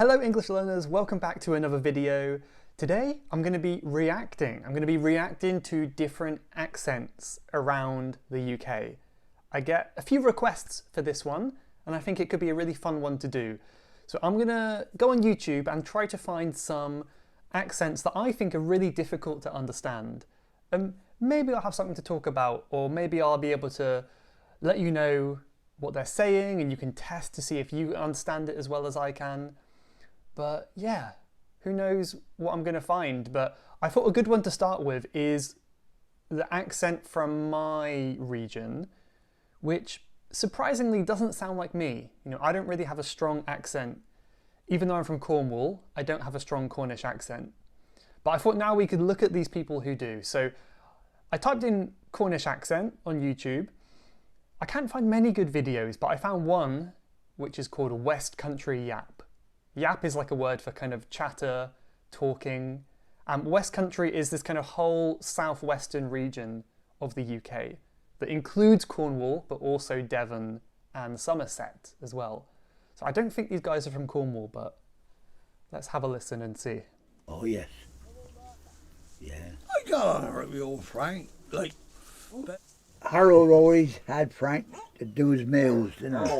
Hello English learners, welcome back to another video. Today I'm going to be reacting. I'm going to be reacting to different accents around the UK. I get a few requests for this one and I think it could be a really fun one to do. So I'm going to go on YouTube and try to find some accents that I think are really difficult to understand. Maybe I'll have something to talk about, or maybe I'll be able to let you know what they're saying and you can test to see if you understand it as well as I can. But yeah, who knows what I'm going to find. But I thought a good one to start with is the accent from my region, which surprisingly doesn't sound like me. You know, I don't really have a strong accent. Even though I'm from Cornwall, I don't have a strong Cornish accent. But I thought now we could look at these people who do. So I typed in Cornish accent on YouTube. I can't find many good videos, but I found one which is called West Country Yap. Yap is like a word for kind of chatter, talking. West Country is this kind of whole southwestern region of the UK that includes Cornwall, but also Devon and Somerset as well. So I don't think these guys are from Cornwall, but let's have a listen and see. Oh yes. Yeah. I got on it with old Frank. Like, Harold always had Frank to do his meals, didn't he?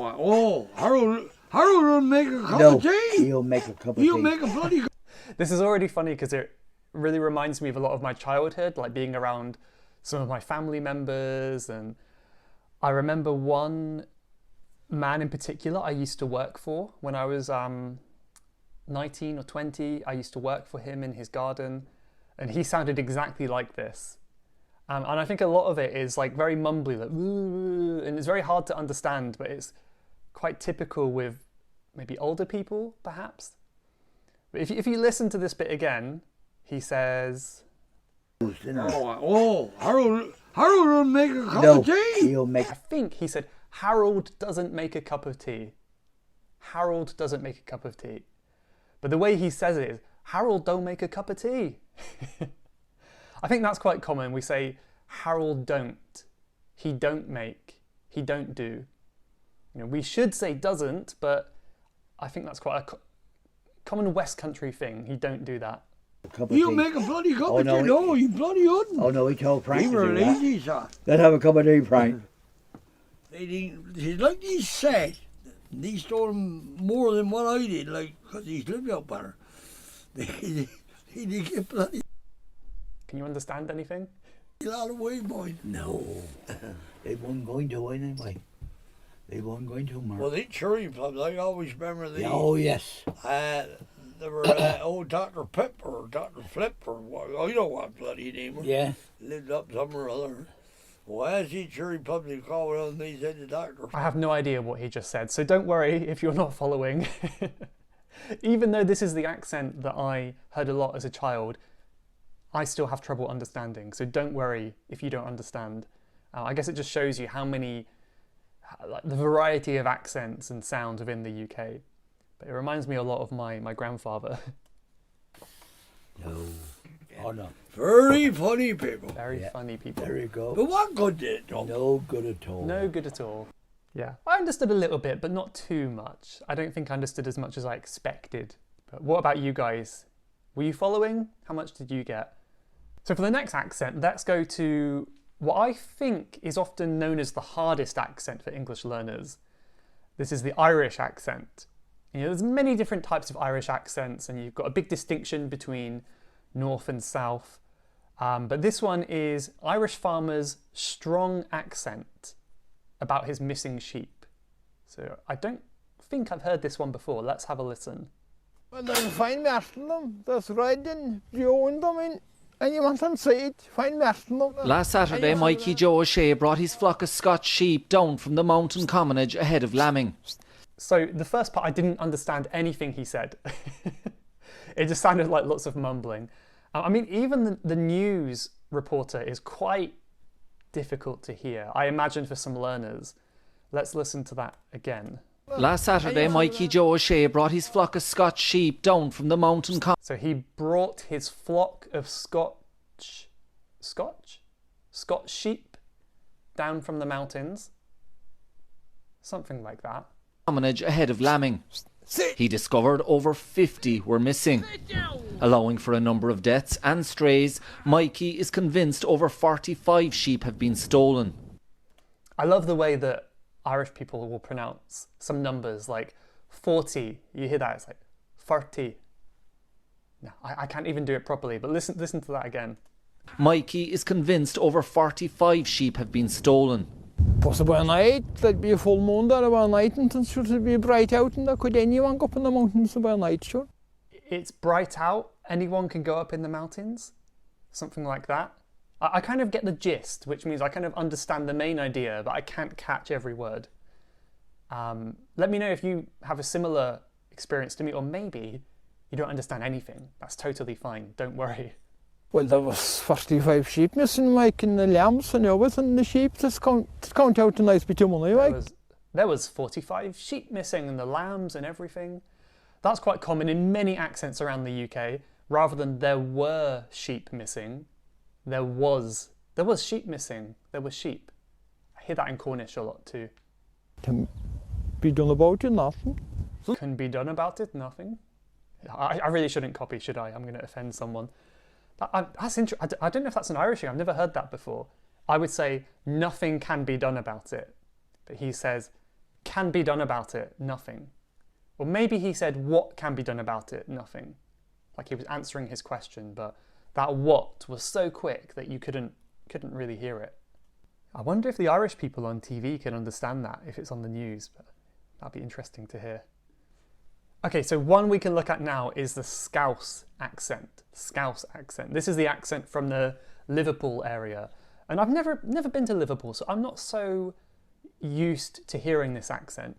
Harold will make a cup of tea. He'll make a cup of tea. He'll make a bloody. This is already funny because it really reminds me of a lot of my childhood, like being around some of my family members. And I remember one man in particular I used to work for when I was 19 or 20. I used to work for him in his garden and he sounded exactly like this. And I think a lot of it is like very mumbly, like, and it's very hard to understand, but it's quite typical with maybe older people, perhaps. But if you listen to this bit again, he says... Harold will make a cup of tea. He'll make... I think he said, Harold doesn't make a cup of tea. Harold doesn't make a cup of tea. But the way he says it is, Harold don't make a cup of tea. I think that's quite common. We say, Harold don't. He don't make. He don't do. You know, we should say doesn't, but I think that's quite a common West Country thing. He don't do that. He'll make a bloody cup of tea. No, you bloody wouldn't. Oh no, he told Frank He to were do that. lazy, sir. Let's have a cup of tea, Frank. He's like he said. He's told him more than what I did, like, because he's lived out better. He did get bloody Can you understand anything? a lot of way, boy. No. They weren't going to anyway. They weren't going to, Mark. Well, the cherry plums, I always remember these. Oh yes. There were old Dr. Pip or Dr. Flip or what, I don't know what bloody name was. Yeah. Lived up somewhere or other. Well, as he cherry plums, he called on me, said the doctor. I have no idea what he just said, so don't worry if you're not following. Even though this is the accent that I heard a lot as a child, I still have trouble understanding, so don't worry if you don't understand. I guess it just shows you how many, like the variety of accents and sounds within the UK. But it reminds me a lot of my grandfather. No. Oh no. Very funny people. Very funny people. There you go. But what good did it do? No good at all. No good at all. Yeah, I understood a little bit, but not too much. I don't think I understood as much as I expected. But what about you guys? Were you following? How much did you get? So for the next accent, let's go to what I think is often known as the hardest accent for English learners. This is the Irish accent. You know, there's many different types of Irish accents, and you've got a big distinction between North and South. But this one is Irish farmer's strong accent about his missing sheep. So I don't think I've heard this one before. Let's have a listen. Well, then find them. There's riding, viewing them in. And you want to see it, find them. Last Saturday, Mikey Joe O'Shea brought his flock of Scotch sheep down from the mountain commonage ahead of lambing. So the first part, I didn't understand anything he said. It just sounded like lots of mumbling. I mean, even the news reporter is quite difficult to hear, I imagine, for some learners. Let's listen to that again. Last Saturday, Mikey Joe O'Shea brought his flock of Scotch sheep down from the mountain So he brought his flock of Scotch sheep down from the mountains. Something like that. commonage ahead of lambing. He discovered over 50 were missing. Allowing for a number of deaths and strays, Mikey is convinced over 45 sheep have been stolen. I love the way that Irish people will pronounce some numbers like 40. You hear that, it's like 30. No, I can't even do it properly, but listen to that again. Mikey is convinced over 45 sheep have been stolen. Possibly a night, there'd be a full moon there about night, and it should be bright out, and there could anyone go up in the mountains about night, sure. It's bright out, anyone can go up in the mountains? Something like that. I kind of get the gist, which means I kind of understand the main idea, but I can't catch every word. Let me know if you have a similar experience to me, or maybe you don't understand anything. That's totally fine, don't worry. Well, there was 45 sheep missing, like, in the lambs and everything, and the sheep, just count out a nice bit of money, like. There was 45 sheep missing, and the lambs and everything. That's quite common in many accents around the UK. Rather than there were sheep missing, there was sheep missing. There were sheep. I hear that in Cornish a lot too. Can be done about it, nothing. Can be done about it, nothing. I really shouldn't copy, should I? I'm going to offend someone. That's interesting. I don't know if that's an Irish thing. I've never heard that before. I would say nothing can be done about it. But he says, can be done about it, nothing. Or maybe he said, what can be done about it, nothing. Like he was answering his question, but that what was so quick that you couldn't really hear it. I wonder if the Irish people on TV can understand that, if it's on the news, but that'd be interesting to hear. Okay, so one we can look at now is the Scouse accent. Scouse accent. This is the accent from the Liverpool area. And I've never been to Liverpool, so I'm not so used to hearing this accent.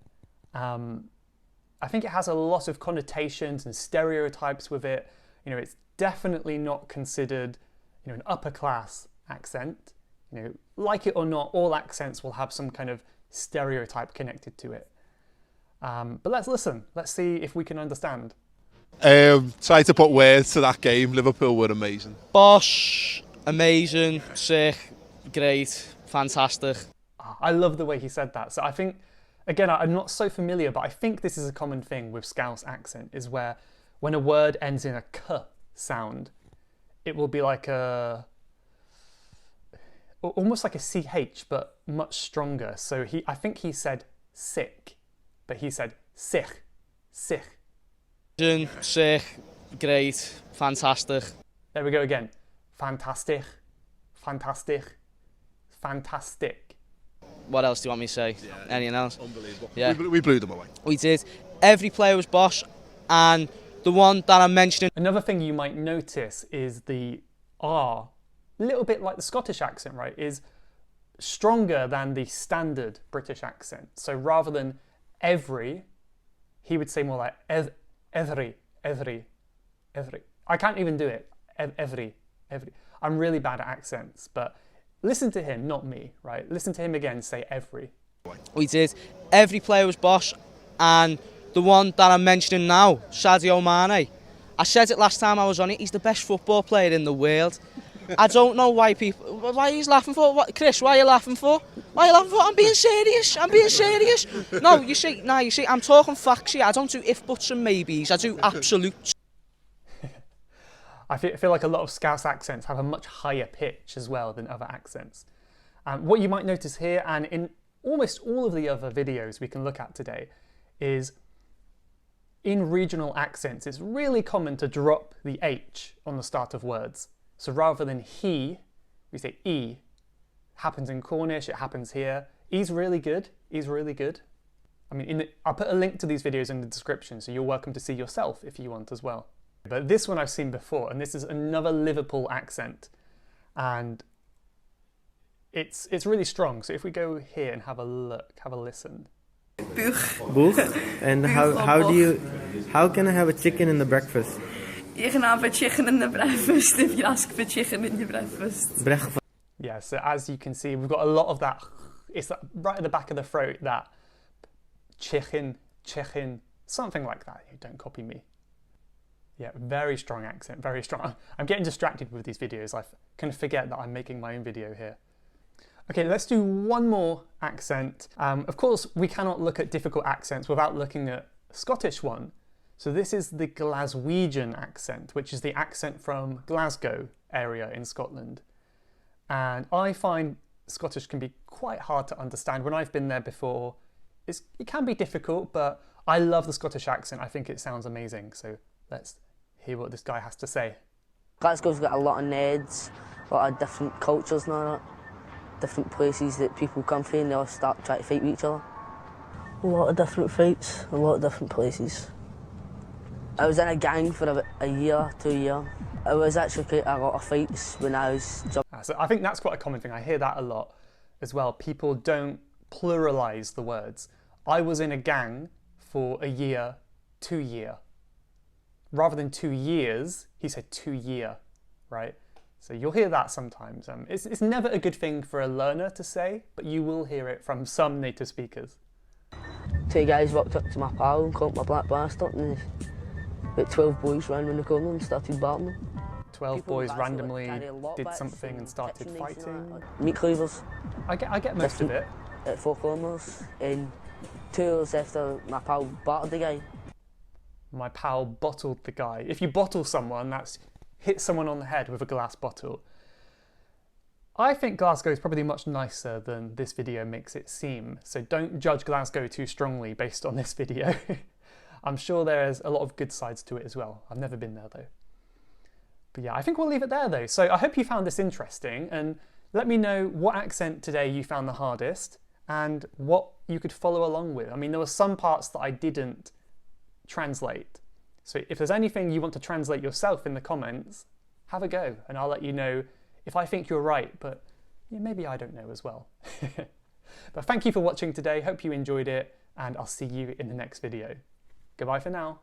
I think it has a lot of connotations and stereotypes with it. You know, it's definitely not considered, you know, an upper class accent. You know, like it or not, all accents will have some kind of stereotype connected to it. But let's listen. Let's see if we can understand. Try to put words to that game. Liverpool were amazing. Bosh, amazing, sick, great, fantastic. I love the way he said that. So I think, again, I'm not so familiar, but I think this is a common thing with Scouse accent, is where when a word ends in a k sound, it will be like almost like a ch, but much stronger. So I think he said sick, but he said sich, sich. Sick, great, fantastic. There we go again. Fantastic, fantastic, fantastic. What else do you want me to say? Yeah, anything else? Unbelievable. Yeah. We blew them away. We did. Every player was boss, and the one that I'm mentioning... Another thing you might notice is the R, a little bit like the Scottish accent, right, is stronger than the standard British accent. So rather than every, he would say more like every. I can't even do it. Every. I'm really bad at accents, but listen to him, not me, right? Listen to him again, say every. We did. Every player was boss, and the one that I'm mentioning now, Sadio Mane, I said it last time I was on it, he's the best football player in the world. I don't know why he's laughing for. What, Chris, why are you laughing for? Why are you laughing for? I'm being serious. No, you see, I'm talking facts here. I don't do if, buts and maybes. I do absolutes. I feel like a lot of Scouse accents have a much higher pitch as well than other accents. What you might notice here, and in almost all of the other videos we can look at today, is in regional accents, it's really common to drop the H on the start of words. So rather than he, we say e. Happens in Cornish, it happens here. E's really good. I mean, I'll put a link to these videos in the description, so you're welcome to see yourself if you want as well. But this one I've seen before, and this is another Liverpool accent, and it's really strong. So if we go here and have a look, have a listen. Boeg. And how can I have a chicken in the breakfast? You can have a chicken in the breakfast if you ask for chicken in your breakfast. Yeah, so as you can see, we've got a lot of that. It's right at the back of the throat, that chicken, something like that. Don't copy me. Yeah, very strong accent, very strong. I'm getting distracted with these videos. I kind of forget that I'm making my own video here. Okay, let's do one more accent. Of course, we cannot look at difficult accents without looking at Scottish one. So this is the Glaswegian accent, which is the accent from Glasgow area in Scotland. And I find Scottish can be quite hard to understand. When I've been there before, it can be difficult, but I love the Scottish accent. I think it sounds amazing. So let's hear what this guy has to say. Glasgow's got a lot of neds, a lot of different cultures and all that. Different places that people come from and they all start trying to fight with each other. A lot of different fights, a lot of different places. I was in a gang for about a year, 2 years. I was actually quite a lot of fights when I was jumping. So I think that's quite a common thing. I hear that a lot as well. People don't pluralise the words. I was in a gang for a year, 2 year. Rather than 2 years, he said 2 year, right? So you'll hear that sometimes. It's never a good thing for a learner to say, but you will hear it from some native speakers. 2 guys walked up to my pal and called my black bastard, and about 12 boys ran around the corner and started battling him. 12 boys randomly did something and started fighting. Meat cleavers. I get most of it. At 4 corners, and 2 hours after my pal battered the guy. My pal bottled the guy. If you bottle someone, that's hit someone on the head with a glass bottle. I think Glasgow is probably much nicer than this video makes it seem, so don't judge Glasgow too strongly based on this video. I'm sure there's a lot of good sides to it as well. I've never been there though. But yeah, I think we'll leave it there though. So I hope you found this interesting, and let me know what accent today you found the hardest and what you could follow along with. I mean, there were some parts that I didn't translate. So if there's anything you want to translate yourself in the comments, have a go and I'll let you know if I think you're right, but yeah, maybe I don't know as well. But thank you for watching today. Hope you enjoyed it, and I'll see you in the next video. Goodbye for now.